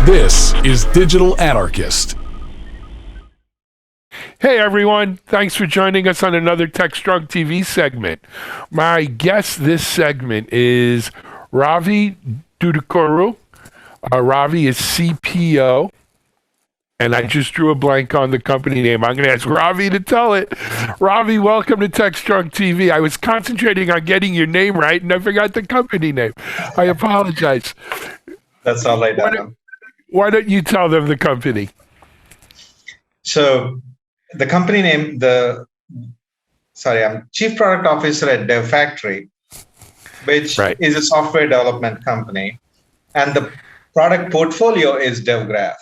This is Digital Anarchist. Hey everyone, thanks for joining us on another TechStrong TV segment. My guest this segment is Ravi Duddukuru. Ravi is CPO, and I just drew a blank on the company name. I'm going to ask Ravi to tell it. Ravi, welcome to TechStrong TV. I was concentrating on getting your name right, and I forgot the company name. I apologize. That's all right, Adam. Why don't you tell them the company? So the company name, I'm Chief Product Officer at DevFactory, which is a software development company. And the product portfolio is DevGraph.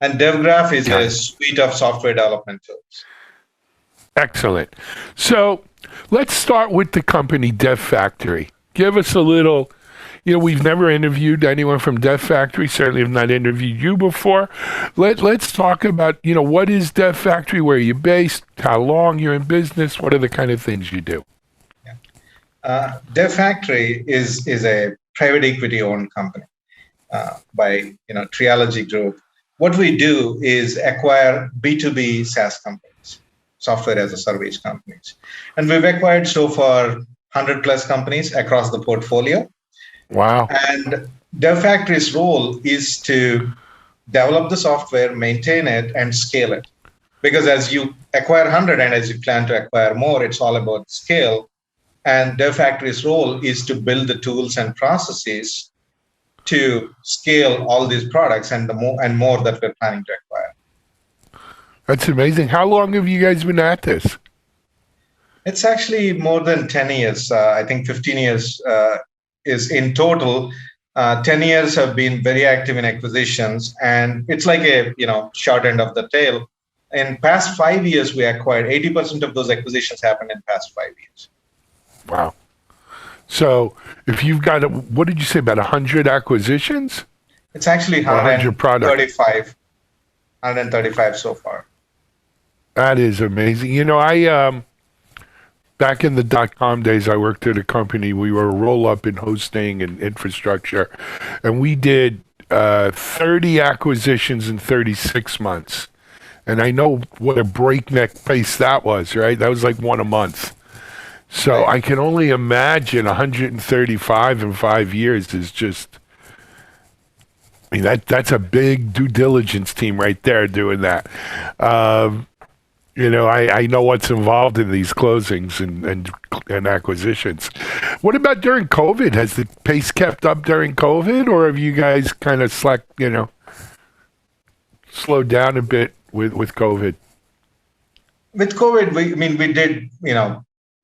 And DevGraph is a suite of software development tools. Excellent. So let's start with the company DevFactory. Give us a little, we've never interviewed anyone from DevFactory, certainly have not interviewed you before. Let's talk about, what is DevFactory, where you're based, how long you're in business, what are the kind of things you do? DevFactory is a private equity owned company by Triology Group. What we do is acquire B2B SaaS companies, software as a service companies. And we've acquired so far 100 plus companies across the portfolio. Wow. And DevFactory's role is to develop the software, maintain it, and scale it. Because as you acquire 100 and as you plan to acquire more, it's all about scale. And DevFactory's role is to build the tools and processes to scale all these products and more that we're planning to acquire. That's amazing. How long have you guys been at this? It's actually more than 10 years. I think 15 years is in total. 10 years have been very active in acquisitions, and it's like a short end of the tail. In past 5 years, we acquired 80% of those acquisitions happened in past 5 years. Wow. So if you've got, what did you say, about 100 acquisitions? It's actually 135 so far. That is amazing. I back in the .com days, I worked at a company. We were a roll-up in hosting and infrastructure, and we did 30 acquisitions in 36 months. And I know what a breakneck pace that was, right? That was like one a month. So I can only imagine 135 in 5 years is just, that's a big due diligence team right there doing that. I know what's involved in these closings and acquisitions. What about during COVID? Has the pace kept up during COVID, or have you guys kind of slowed down a bit with COVID? With COVID, we did,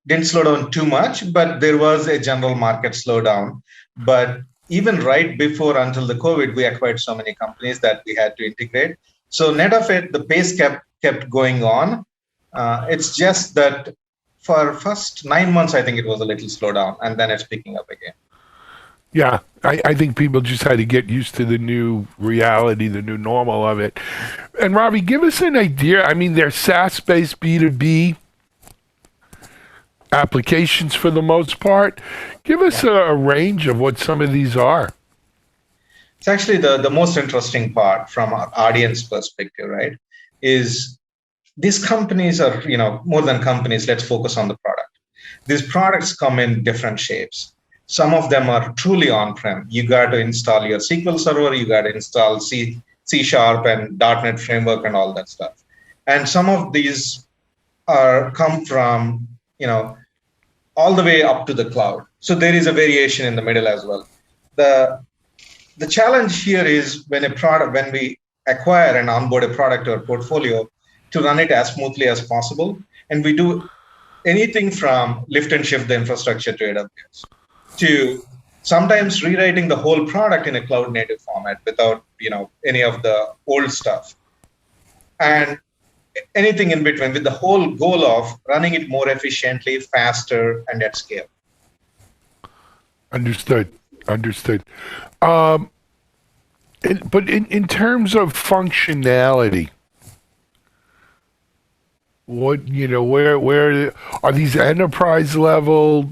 didn't slow down too much, but there was a general market slowdown. But even right before, until the COVID, we acquired so many companies that we had to integrate. So net of it, the pace kept going on. It's just that for first 9 months, I think it was a little slowdown, and then it's picking up again. Yeah, I think people just had to get used to the new reality, the new normal of it. And Ravi, give us an idea. They're SaaS-based B2B applications for the most part. Give us a range of what some of these are. It's actually the most interesting part from our audience perspective, right? Is these companies are, more than companies, let's focus on the product. These products come in different shapes. Some of them are truly on-prem. You got to install your SQL Server, you got to install C# and .NET Framework and all that stuff. And some of these come from, all the way up to the cloud. So there is a variation in the middle as well. The challenge here is when we acquire and onboard a product or portfolio, to run it as smoothly as possible. And we do anything from lift and shift the infrastructure to AWS, to sometimes rewriting the whole product in a cloud native format without any of the old stuff. And anything in between, with the whole goal of running it more efficiently, faster, and at scale. Understood. But in terms of functionality, what where are these enterprise level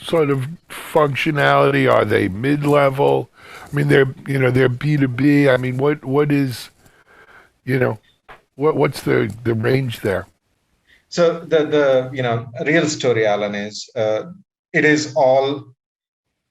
sort of functionality? Are they mid-level? I mean, they're B2B. I mean, what is, you know, what's the range there? So the real story, Alan, is it is all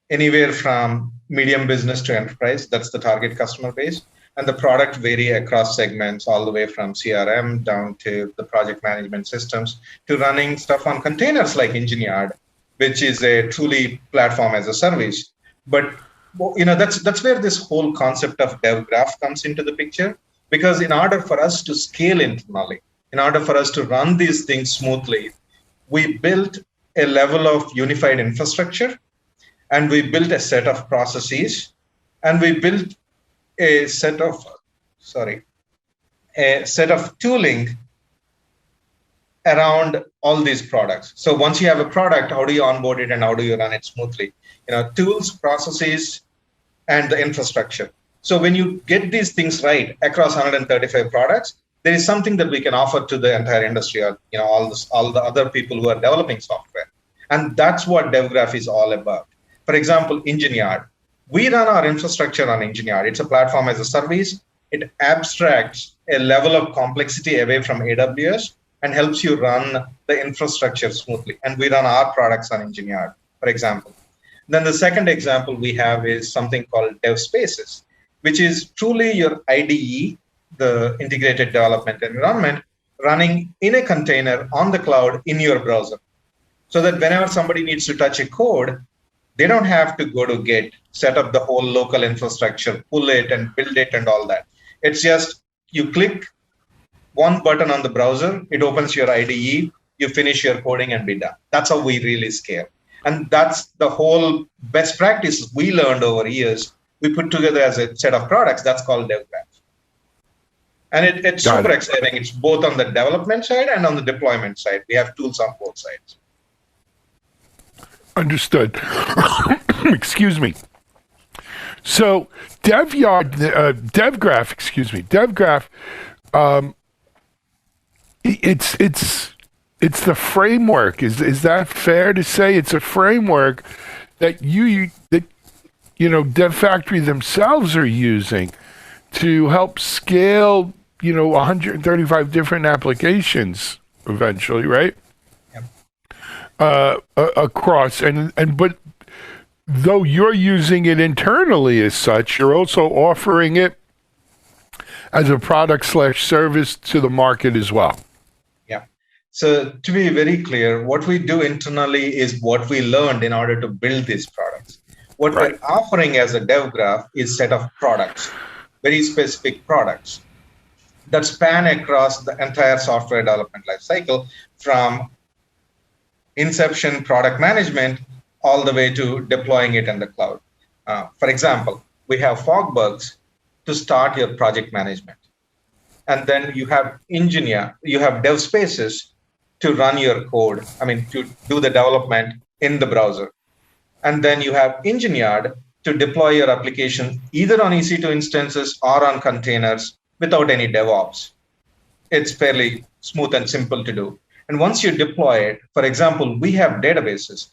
anywhere from medium business to enterprise. That's the target customer base. And the product vary across segments, all the way from CRM down to the project management systems to running stuff on containers like Engineered, which is a truly platform as a service. But that's where this whole concept of DevGraph comes into the picture. Because in order for us to scale internally, in order for us to run these things smoothly, we built a level of unified infrastructure, and we built a set of processes, and we built a set of tooling around all these products. So once you have a product, how do you onboard it and how do you run it smoothly? Tools, processes, and the infrastructure. So when you get these things right across 135 products, there is something that we can offer to the entire industry, or all the other people who are developing software. And that's what DevGraph is all about. For example, Engineered. We run our infrastructure on Engineered. It's a platform as a service. It abstracts a level of complexity away from AWS and helps you run the infrastructure smoothly. And we run our products on Engineered, for example. Then the second example we have is something called DevSpaces, which is truly your IDE, the integrated development environment, running in a container on the cloud in your browser. So that whenever somebody needs to touch a code, they don't have to go to Git, set up the whole local infrastructure, pull it and build it and all that. It's just you click one button on the browser, it opens your IDE, you finish your coding and be done. That's how we really scale. And that's the whole best practice we learned over years. We put together as a set of products that's called DevGraph. And it's super exciting. It's both on the development side and on the deployment side. We have tools on both sides. Understood. Excuse me. So DevGraph, it's the framework. Is that fair to say? It's a framework that Dev Factory themselves are using to help scale 135 different applications eventually, right? Across but though you're using it internally as such, you're also offering it as a product/service to the market as well. Yeah. So to be very clear, what we do internally is what we learned in order to build these products. What we're offering as a DevGraph is a set of products, very specific products that span across the entire software development lifecycle, from inception, product management, all the way to deploying it in the cloud. For example, we have Fogbugs to start your project management. And then you have DevSpaces to run your code, to do the development in the browser. And then you have Engineered to deploy your application either on EC2 instances or on containers without any DevOps. It's fairly smooth and simple to do. And once you deploy it, for example, we have databases.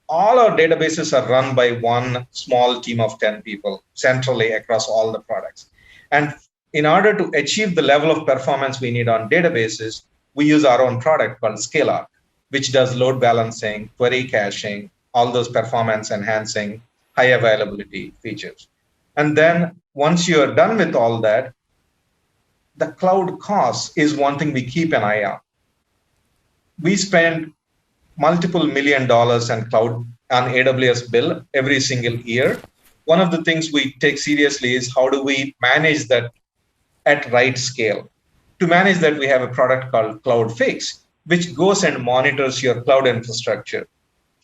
All our databases are run by one small team of 10 people centrally across all the products. And in order to achieve the level of performance we need on databases, we use our own product called Scalar, which does load balancing, query caching, all those performance enhancing, high availability features. And then once you are done with all that, the cloud cost is one thing we keep an eye on. We spend multiple $1 million on cloud on AWS bill every single year. One of the things we take seriously is how do we manage that at right scale. To manage that, we have a product called Cloud Fix, which goes and monitors your cloud infrastructure.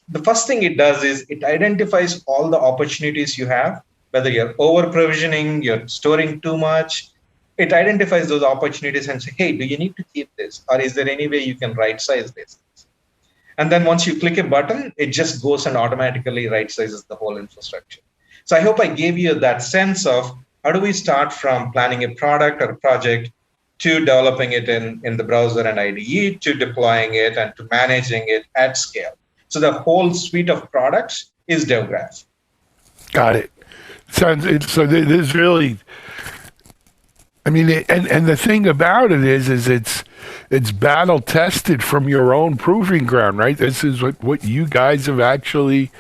The first thing it does is it identifies all the opportunities you have, whether you're over provisioning, you're storing too much. It identifies those opportunities and say, hey, do you need to keep this? Or is there any way you can right size this? And then once you click a button, it just goes and automatically right sizes the whole infrastructure. So I hope I gave you that sense of how do we start from planning a product or a project to developing it in the browser and IDE, to deploying it and to managing it at scale. So the whole suite of products is DevGraph. Got it. So there's really, I mean, and the thing about it is it's battle tested from your own proving ground, right? This is what you guys have actually,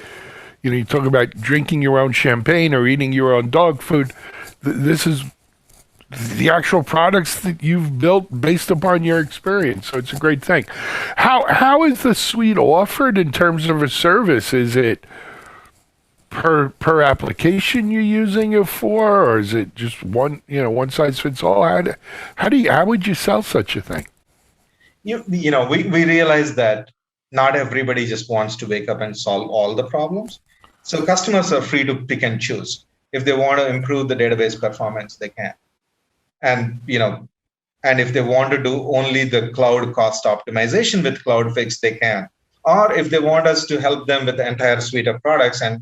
you talk about drinking your own champagne or eating your own dog food. This is the actual products that you've built based upon your experience. So it's a great thing. How is the suite offered in terms of a service? Is it per application you're using it for, or is it just one size fits all? How would you sell such a thing? We realize that not everybody just wants to wake up and solve all the problems. So customers are free to pick and choose. If they want to improve the database performance, they can. And if they want to do only the cloud cost optimization with CloudFix, they can. Or if they want us to help them with the entire suite of products, and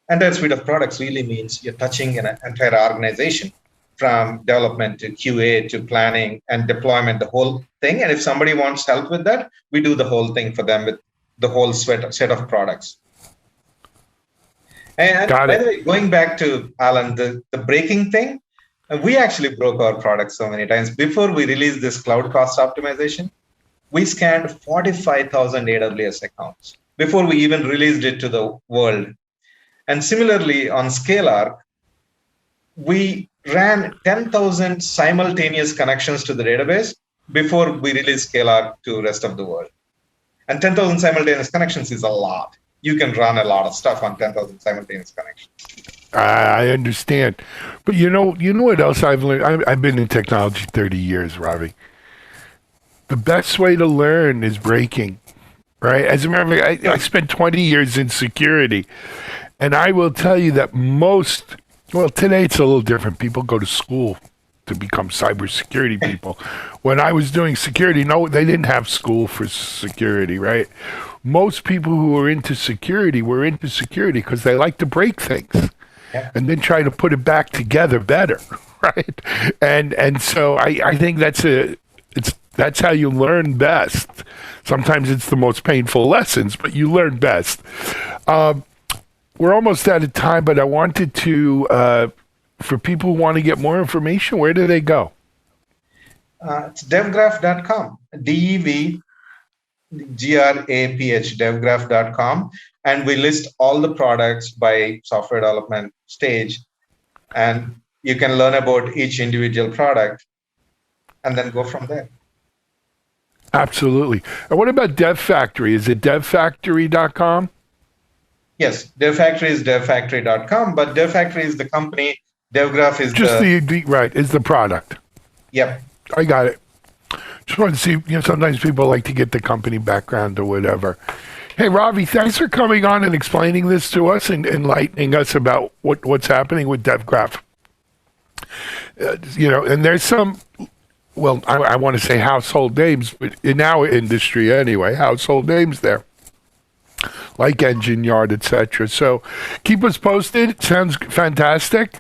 entire suite of products really means you're touching an entire organization from development to QA to planning and deployment, the whole thing. And if somebody wants help with that, we do the whole thing for them with the whole set of products. And by the way, going back to Alan, the breaking thing, we actually broke our product so many times. Before we released this cloud cost optimization, we scanned 45,000 AWS accounts before we even released it to the world. And similarly, on Scalar, we ran 10,000 simultaneous connections to the database before we released Scalar to the rest of the world. And 10,000 simultaneous connections is a lot. You can run a lot of stuff on 10,000 simultaneous connections. I understand. But you know what else I've learned? I've been in technology 30 years, Ravi. The best way to learn is breaking, right? As a matter of fact, I spent 20 years in security. And I will tell you that today it's a little different. People go to school to become cybersecurity people. When I was doing security, no, they didn't have school for security, right? Most people who were into security because they like to break things and then try to put it back together better, right? And so I think that's how you learn best. Sometimes it's the most painful lessons, but you learn best. We're almost out of time, but I wanted to, for people who want to get more information, where do they go? It's devgraph.com, DevGraph, devgraph.com. And we list all the products by software development stage. And you can learn about each individual product and then go from there. Absolutely. And what about DevFactory? Is it devfactory.com? Yes, DevFactory is devfactory.com, but DevFactory is the company. DevGraph is just is the product. Yep. I got it. Just want to see, sometimes people like to get the company background or whatever. Hey, Ravi, thanks for coming on and explaining this to us and enlightening us about what's happening with DevGraph. And there's some, I want to say household names, but in our industry anyway, household names there, like Engine Yard, etc. So keep us posted. It sounds fantastic.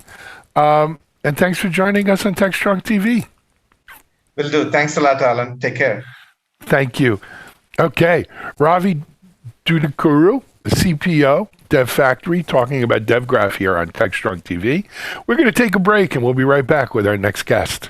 And thanks for joining us on TechStrong TV. Will do. Thanks a lot, Alan. Take care. Thank you. Okay. Ravi Duddukuru, the CPO, DevFactory, talking about DevGraph here on TechStrong TV. We're going to take a break and we'll be right back with our next guest.